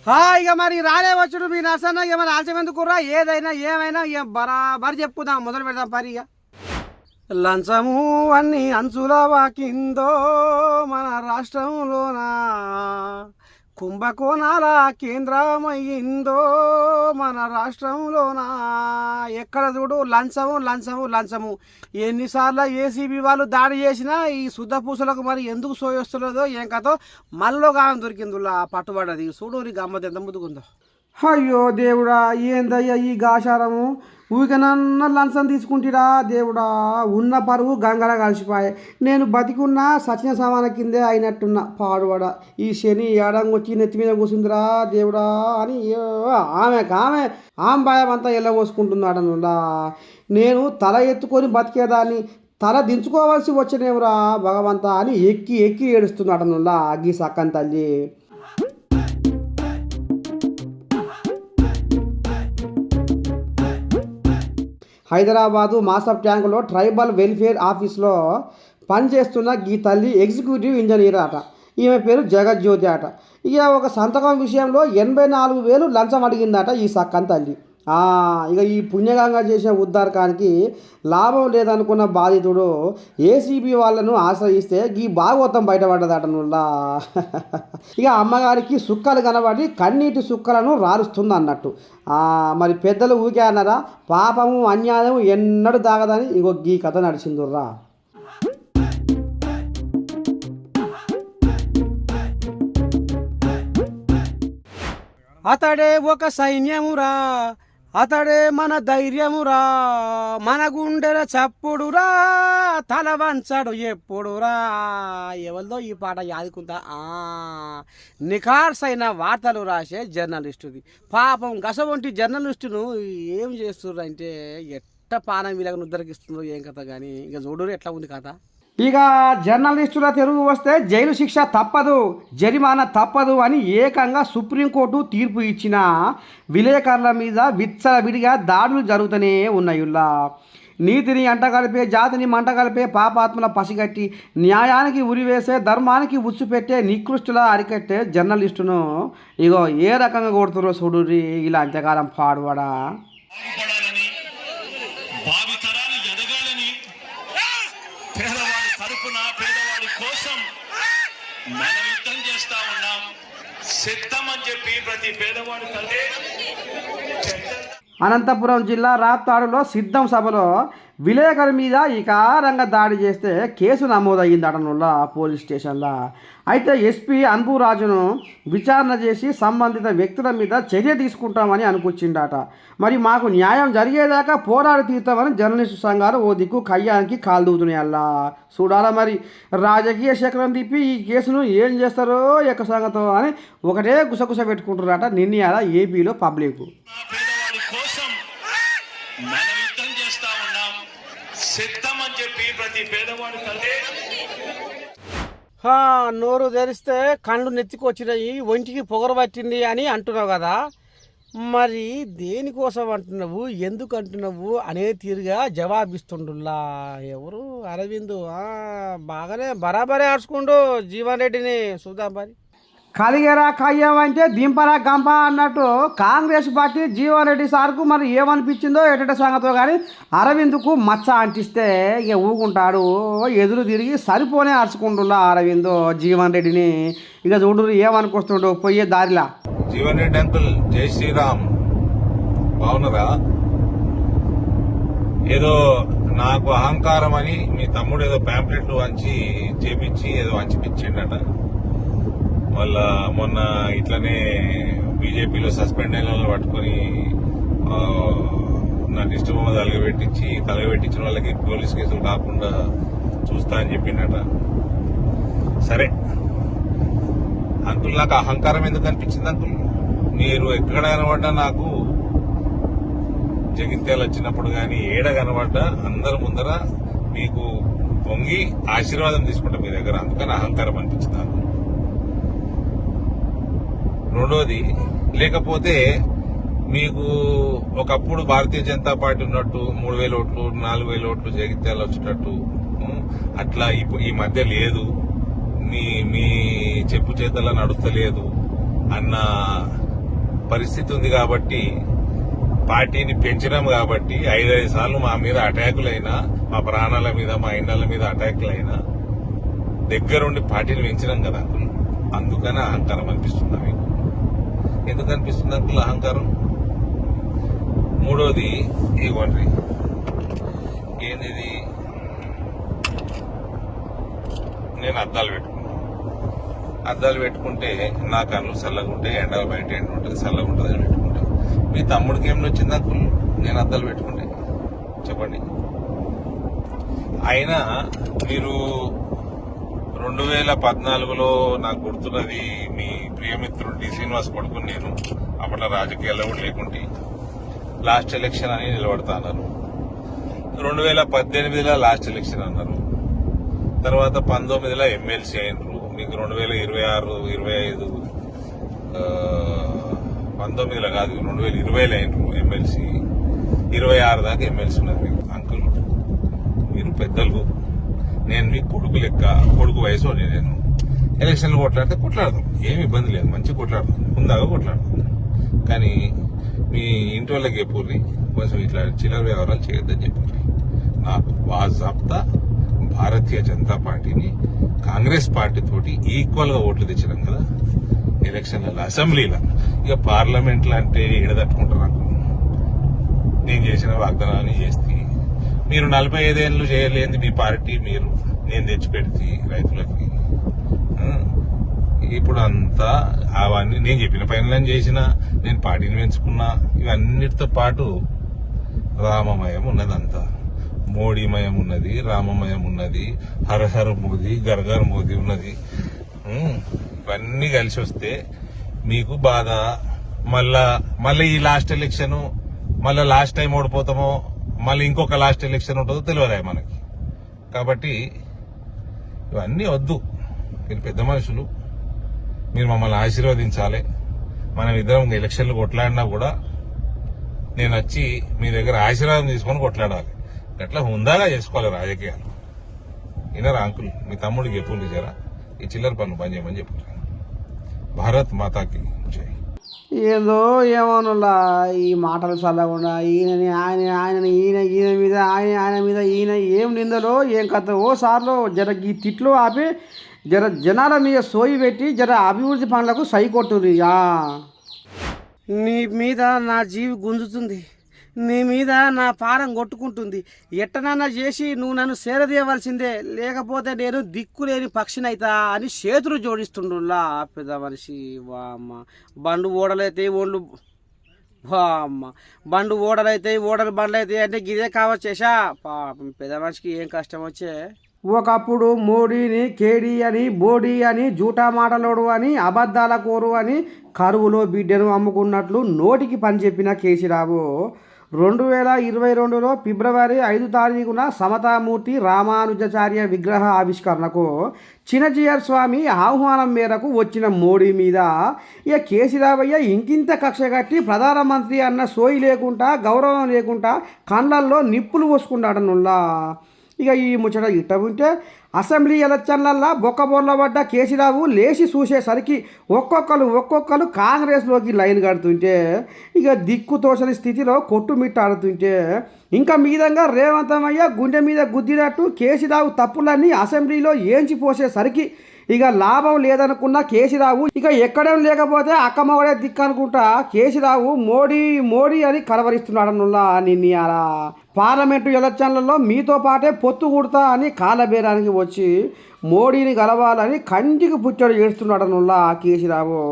ఇక మరి రాలే వచ్చుడు మీ నర్సన్న ఇక మరి ఆలస్యం ఎందుకురా ఏదైనా ఏమైనా ఇక బరాబరి చెప్పుదాం మొదలు పెడదాం పరి ఇక లంచము అన్ని అంచుల వాకిందో మన రాష్ట్రంలోనా కుంభకోణాల కేంద్రమయ్యిందో మన రాష్ట్రంలోనా ఎక్కడ చూడు లంచము లంచము లంచము ఎన్నిసార్లు ఏసీబీ వాళ్ళు దాడి చేసినా ఈ శుద్ధ పూసలకు మరి ఎందుకు సోయొస్తున్నదో ఏం కథో మళ్ళీ గానం దొరికిందిలా పట్టుబడది చూడు నీ గమ్మత్ ఎంత ముందుకుందో అయ్యో దేవుడా ఏందయ్యా ఈ గాశారము ఊరికనన్న లంచం తీసుకుంటారా దేవుడా ఉన్న పరువు గంగల కలిసిపోయాయి నేను బతికున్నా సచిన సమాన కిందే అయినట్టున్నా పాడుబడ ఈ శని ఏడంగొచ్చి నెత్తి మీద కూర్చుందిరా దేవుడా అని ఆమె భయం అంతా ఎల్లబోసుకుంటున్నాడనులా నేను తల ఎత్తుకొని బతికేదాన్ని తల దించుకోవాల్సి వచ్చినేవురా భగవంతా అని ఎక్కి ఎక్కి ఏడుస్తున్నాడనులా అగ్గి సక్కని తల్లి హైదరాబాదు మాసప్ ట్యాంకులో ట్రైబల్ వెల్ఫేర్ ఆఫీస్లో పనిచేస్తున్న ఈ తల్లి ఎగ్జిక్యూటివ్ ఇంజనీర్ అట. ఈమె పేరు జగజ్యోతి అట. ఇక ఒక సంతకం విషయంలో 84,000 లంచం అడిగిందట ఈ సక్కన్ తల్లి. ఇక ఈ పుణ్యగంగా చేసిన ఉద్ధారకానికి లాభం లేదనుకున్న బాధితుడు ఏసీబీ వాళ్ళను ఆశ్రయిస్తే ఈ భాగవతం బయటపడ్డదట నుల్లా. ఇక అమ్మగారికి సుక్కలు కనబడి కన్నీటి సుక్కలను రారుస్తుంది అన్నట్టు. మరి పెద్దలు ఊకే అన్నారా పాపము అన్యాయం ఎన్నడూ దాగదని ఇంకో ఈ కథ నడిచిందుర్రా. అతడే ఒక సైన్యమురా అతడే మన ధైర్యమురా మన గుండెల చప్పుడురా తల వంచడు ఎప్పుడురా ఎవరిదో ఈ పాట యాదుకుంటా నిఖార్సైన వార్తలు రాసే జర్నలిస్టుది పాపం గసవంటి జర్నలిస్టును ఏం చేస్తుర్రు అంటే ఎట్ట పానం వీళ్ళని ఉద్ధరిస్తుందో ఏం కథ కానీ ఇక చూడరు ఎట్లా ఉంది కథ. ఇక జర్నలిస్టుల తెరుగు వస్తే జైలు శిక్ష తప్పదు జరిమానా తప్పదు అని ఏకంగా సుప్రీంకోర్టు తీర్పు ఇచ్చిన విలేకరుల మీద విచ్చలవిడిగా దాడులు జరుగుతూనే ఉన్నాయిలా. నీతిని అంటగలిపే జాతిని మంటగలిపే పాపాత్మల పసిగట్టి న్యాయానికి ఉరివేసే ధర్మానికి ఉచ్చుపెట్టే నికృష్టుల అరికట్టే జర్నలిస్టును ఇగో ఏ రకంగా కొడుతురో చూడుర్రి ఇలా అంతకాలం పాడుబడా. పేదవాడి కోసం మనం యుద్ధం చేస్తా ఉన్నాం సిద్ధం అని చెప్పి ప్రతి పేదవాడి తల్లి. అనంతపురం జిల్లా రాప్తాడులో సిద్ధం సభలో విలేకరు మీద ఇకారంగా దాడి చేస్తే కేసు నమోదయ్యిందటనుల్లా పోలీస్ స్టేషన్లో. అయితే ఎస్పీ అన్బురాజును విచారణ చేసి సంబంధిత వ్యక్తుల మీద చర్య తీసుకుంటామని అనుకొచ్చిండట. మరి మాకు న్యాయం జరిగేదాకా పోరాడి తీరుతామని జర్నలిస్టు సంఘాలు ఓ దిక్కు కయ్యానికి కాల్దూతున్నాయి అల్లా. చూడాలా మరి రాజకీయ శకలం తిప్పి ఈ కేసును ఏం చేస్తారో ఎక్క సంగతో అని ఒకటే గుసగుస పెట్టుకుంటున్నారట నిర్ణయాల ఏపీలో పబ్లిక్. నోరు తెరిస్తే కళ్ళు నెత్తికొచ్చినాయి ఒంటికి పొగరు పట్టింది అని అంటున్నావు కదా, మరి దేనికోసం అంటున్నావు ఎందుకు అంటున్నావు అనే తీరుగా జవాబిస్తుండులా ఎవరు అరవింద్. బాగానే బరాబరే ఆడుచుకుండు జీవన్ రెడ్డిని చూద్దాం మరి. కలిగేరా కయ్యం అంటే దింపరా గంప అన్నట్టు కాంగ్రెస్ పార్టీ జీవన్ రెడ్డి సార్కు మరి ఏమనిపించిందో ఎటట సంగతో కానీ అరవింద్కు మచ్చ అంటిస్తే ఇక ఊకుంటాడు. ఎదురు తిరిగి సరిపోనే అరుచుకుంటున్నా అరవింద్ జీవన్ రెడ్డిని. ఇక చూడు ఏమనుకొస్తుండో పోయే దారిలా. జీవన్ రెడ్డి అంకుల్ జై శ్రీరామ్, బాగున్నారా? ఏదో నాకు అహంకారం అని మీ తమ్ముడు ఏదో ప్యాంప్లెట్లు వంచి చేపించి ఏదో వంచిపించిండట. మళ్ళా మొన్న ఇట్లనే బీజేపీలో సస్పెండ్ అయిన వాళ్ళని పట్టుకొని నాకు ఇష్టబొమ్మ తలగబెట్టించిన వాళ్ళకి పోలీస్ కేసులు కాకుండా చూస్తా అని చెప్పిండట. సరే అంకుల్, నాకు అహంకారం ఎందుకు అనిపించింది అంకుల్? మీరు ఎక్కడ కనబడ్డా నాకు జగిత్యాలు వచ్చినప్పుడు కానీ ఏడ కనబడ్డా అందరి ముందర మీకు పొంగి ఆశీర్వాదం తీసుకుంటా మీ దగ్గర, అందుకని అహంకారం అనిపించింది నాకు. రెండోది, లేకపోతే మీకు ఒకప్పుడు భారతీయ జనతా పార్టీ ఉన్నట్టు 3,000 ఓట్లు 4,000 ఓట్లు జగిత్యాలు వచ్చేటట్టు అట్లా ఈ మధ్య లేదు, మీ చెప్పు చేతల్లో నడుస్తలేదు అన్న పరిస్థితి ఉంది కాబట్టి పార్టీని పెంచినాం కాబట్టి 5 సార్లు మా మీద అటాకులైనా, మా ప్రాణాల మీద, మా ఇండ్ల మీద అటాకులైనా దగ్గరుండి పార్టీని పెంచినాం కదా అంకుల్. అందుకని అహంకారం అనిపిస్తుందా మీకు? ఎందుకు అనిపిస్తుంది అంకుల్ అహంకారం? మూడోది ఇవ్వండి, ఏంది నేను అద్దాలు పెట్టుకుంటే నా కళ్ళు చల్లగా ఉంటే, ఎండలు బయట ఎండ ఉంటుంది, చల్లగా ఉంటుంది అని పెట్టుకుంటా. మీ తమ్ముడికి ఏమి వచ్చింది అంకుల్ నేను అద్దాలు పెట్టుకుంటే? చెప్పండి. అయినా మీరు 2014లో నాకు గుర్తున్నది, మీ ప్రియమిత్రుడు డి శ్రీనివాస్ కొడుకుని నేను, అప్పట్లో రాజకీయాల్లో కూడా లేకుంటే, లాస్ట్ ఎలక్షన్ అని నిలబడతా అన్నారు. 2018లో లాస్ట్ ఎలక్షన్ అన్నారు. తర్వాత 19లో ఎమ్మెల్సీ అయినరు. మీకు 2026, 25, 19లో కాదు 2020లో అయినరు ఎమ్మెల్సీ. 26 దాకా ఎమ్మెల్సీ ఉన్నది మీకు. అంకుల్ మీరు పెద్దలు, నేను మీ కొడుకు లెక్క, కొడుకు వయసు నేను. ఎలక్షన్లు కొట్లాడతాం, ఏమి ఇబ్బంది లేదు, మంచిగా కొట్లాడతాం, ముందాగా కొట్లాడతాం. కానీ మీ ఇంటి వాళ్ళకి చెప్పుర్రి, కొంచెం ఇట్లా చిల్లర వ్యవహారాలు చేయొద్దని చెప్పుర్రి. నాకు వాజాబ్తా భారతీయ జనతా పార్టీని కాంగ్రెస్ పార్టీ తోటి ఈక్వల్ గా ఓట్లు తెచ్చినాం కదా ఎలక్షన్లలో, అసెంబ్లీలో. ఇక పార్లమెంట్లో అంటే ఎడదట్టుకుంటారు నాకు. నేను చేసిన వాగ్దానాన్ని చేస్తే మీరు 45 ఏళ్ళు చేయలేంది మీ పార్టీ, మీరు నేను తెచ్చిపెడితే రైతులకి. ఇప్పుడు అంతా అవన్నీ నేను చెప్పిన పనులను చేసిన, నేను పార్టీని పెంచుకున్నా. ఇవన్నిటితో పాటు రామమయం ఉన్నదంతా, మోడీమయం ఉన్నది, రామమయం ఉన్నది, హర హర మోదీ, గర్ గర్ మోదీ ఉన్నది. ఇవన్నీ కలిసి వస్తే మీకు బాధ. మళ్ళీ ఈ లాస్ట్ ఎలక్షన్, మళ్ళీ లాస్ట్ టైం ఓడిపోతామో, మళ్ళీ ఇంకొక లాస్ట్ ఎలక్షన్ ఉంటుందో తెలియదా మనకి. కాబట్టి ఇవన్నీ వద్దు. మీరు పెద్ద మనుషులు, మీరు మమ్మల్ని ఆశీర్వదించాలి. మనం ఇద్దరం ఎలక్షన్లు కొట్లాడినా కూడా నేను వచ్చి మీ దగ్గర ఆశీర్వాదం తీసుకొని కొట్లాడాలి. అట్లా హుందాగా చేసుకోవాలి రాజకీయాలు. వినరా అంకుల్? మీ తమ్ముడికి చెప్పుండి జరా ఈ చిల్లర పనులు పని చేయమని చెప్పు. భారత్ మాతాకి జై. ఏందో ఏమోనులా ఈ మాటలు చల్లకుండా ఈయన మీద ఈయన ఏం నిందలో ఏం కథ. ఓ సార్లు జర ఈ తిట్లు ఆపి జర జనాల మీద సోయి పెట్టి జర అభివృద్ధి పనులకు సై కొట్టుర్రి. నీ మీద నా జీవి గుంజుతుంది, నీ మీద నా పారం కొట్టుకుంటుంది. ఎట్టనన్నా చేసి నువ్వు నన్ను సేరదీయవలసిందే, లేకపోతే నేను దిక్కులేని పక్షినైతా అని చేతులు జోడిస్తుండులా పెద్ద మనిషి. వామ్మ బండు ఓడలైతే ఓళ్ళు, వామ్మ బండు ఓడలైతే ఓడలు బండ్లు అయితే అంటే గిదే కావచ్చేసా. పాపం పెద్ద మనిషికి ఏం కష్టం వచ్చే. ఒకప్పుడు మోడీని కేడీ అని, బోడీ అని, జూటా మాటలోడు అని, అబద్ధాల కోరు అని కరువులో బిడ్డను అమ్ముకున్నట్లు నోటికి పని చెప్పిన కేసీరావు 2022లో ఫిబ్రవరి 5 తారీఖున సమతామూర్తి రామానుజాచార్య విగ్రహ ఆవిష్కరణకు చినజీయర్ స్వామి ఆహ్వానం మేరకు వచ్చిన మోడీ మీద ఇక కేసీరావయ్య ఇంకింత కక్ష కట్టి ప్రధానమంత్రి అన్న సోయి లేకుండా, గౌరవం లేకుండా కళ్ళల్లో నిప్పులు పోసుకున్నాడనుల్లా. ఇక ఈ ముచ్చట ఇట్ట ఉంటే అసెంబ్లీ ఎలక్షన్లల్లో బొక్కబొర్ల పడ్డ కేసీరావు లేచి చూసేసరికి ఒక్కొక్కరు కాంగ్రెస్లోకి లైన్ కడుతుంటే, ఇక దిక్కుతోచని స్థితిలో కొట్టుమిట్టాడుతుంటే, ఇంకా మీదంగా రేవంతమయ్య గుండె మీద గుద్దినట్టు కేసీరావు తప్పులన్నీ అసెంబ్లీలో ఏంచిపోసేసరికి ఇక లాభం లేదనుకున్న కేసీరావు ఇక ఎక్కడేం లేకపోతే అక్కమ్మగడే దిక్కు అనుకుంటా కేసీరావు మోడీ అని కలవరిస్తున్నాడనుల్లా. నిన్నయాలా పార్లమెంటు ఎలక్షన్లలో మీతో పాటే పొత్తు కుడతా అని కాలబేరానికి వచ్చి మోడీని గెలవాలని కంటికి పుచ్చడు ఏడుస్తున్నాడనుల్లా కేసీరావు.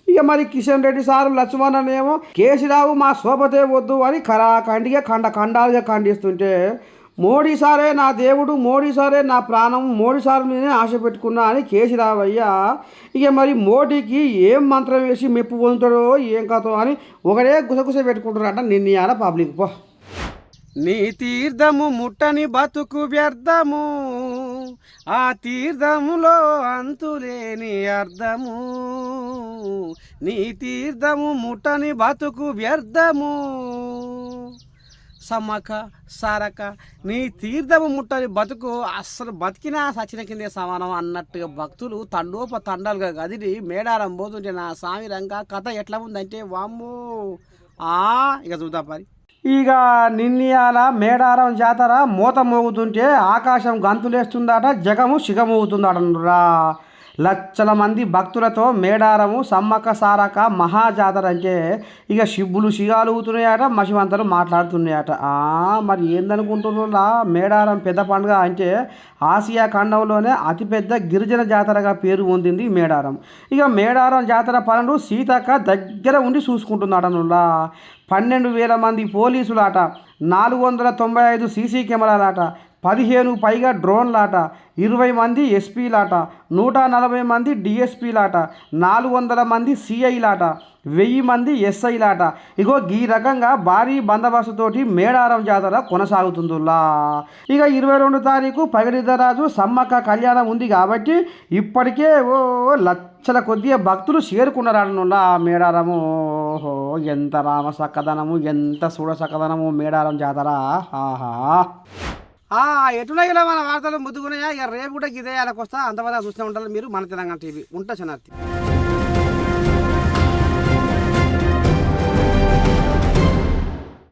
ఇక మరి కిషన్ రెడ్డి సారు లక్ష్మణనేమో కేసీరావు మా శోభతే వద్దు అని కరాఖండిగా ఖండాలుగా ఖండిస్తుంటే, మోడీ సారే నా దేవుడు, మోడీ సారే నా ప్రాణం, మోడీ సార్ మీదనే ఆశ పెట్టుకున్నా అని కేసీరావయ్య ఇక మరి మోడీకి ఏం మంత్రం వేసి మెప్పు పొందుతాడో ఏం కథో అని ఒకటే గుసగుస పెట్టుకుంటారట నిన్నయాల పబ్లిక్. పో నీ తీర్థము ముట్టని బతుకు వ్యర్థము, ఆ తీర్థములో అంతులేని అర్థము. నీ తీర్థము ముట్టని బతుకు వ్యర్థము, సమ్మక్క సారక్క నీ తీర్థము ముట్టని బతుకు అస్సలు బతికినా సచిన కిందే సమానం అన్నట్టుగా భక్తులు తండోపతండాలుగా కదిలి మేడారం పోతుంటే నా స్వామి రంగ కథ ఎట్లా ఉందంటే వామ్మో ఇక చూద్దాం పరి. ఇక నిన్నయాల మేడారం జాతర మూత మోగుతుంటే ఆకాశం గంతులేస్తుందట, జగము శిగమోగుతుందటరా. లక్షల మంది భక్తులతో మేడారము సమ్మక్క సారక్క మహాజాతర అంటే ఇక శిబ్బులు శిగాలు ఊతున్నాయట, మసివంతలు మాట్లాడుతున్నాయట. మరి ఏందనుకుంటున్నా, మేడారం పెద్ద పండుగ అంటే ఆసియా ఖండంలోనే అతిపెద్ద గిరిజన జాతరగా పేరు పొందింది మేడారం. ఇక మేడారం జాతర పనులు సీతక్క దగ్గర ఉండి చూసుకుంటున్నాడనులా. 12,000 మంది పోలీసులాట, 495 సీసీ కెమెరాలాట, 15 పైగా డ్రోన్లాట, 20 మంది ఎస్పీలాట, 140 మంది డిఎస్పీలాట, 400 మంది సిఐలాట, 1000 మంది ఎస్ఐలాట. ఇగో ఈ రకంగా భారీ బందోబస్తుతోటి మేడారం జాతర కొనసాగుతుందిలా. ఇక 22 తారీఖు పగడిద్దరాజు సమ్మక్క కళ్యాణం ఉంది కాబట్టి ఇప్పటికే లక్షల కొద్దిగా భక్తులు చేరుకున్నారనులా మేడారము. ఓహో ఎంత రామ సక్కదనము, ఎంత చూడ సక్కదనము మేడారం జాతర. ఎటున్నా ఇలా మన వార్తలు ముద్దుకున్నాయా. ఇక రేపు కూడా ఇదే వస్తా. అంతవరకు చూస్తూ ఉంటారు మీరు మన తెలంగాణ టీవీ. ఉంటా శనార్థి.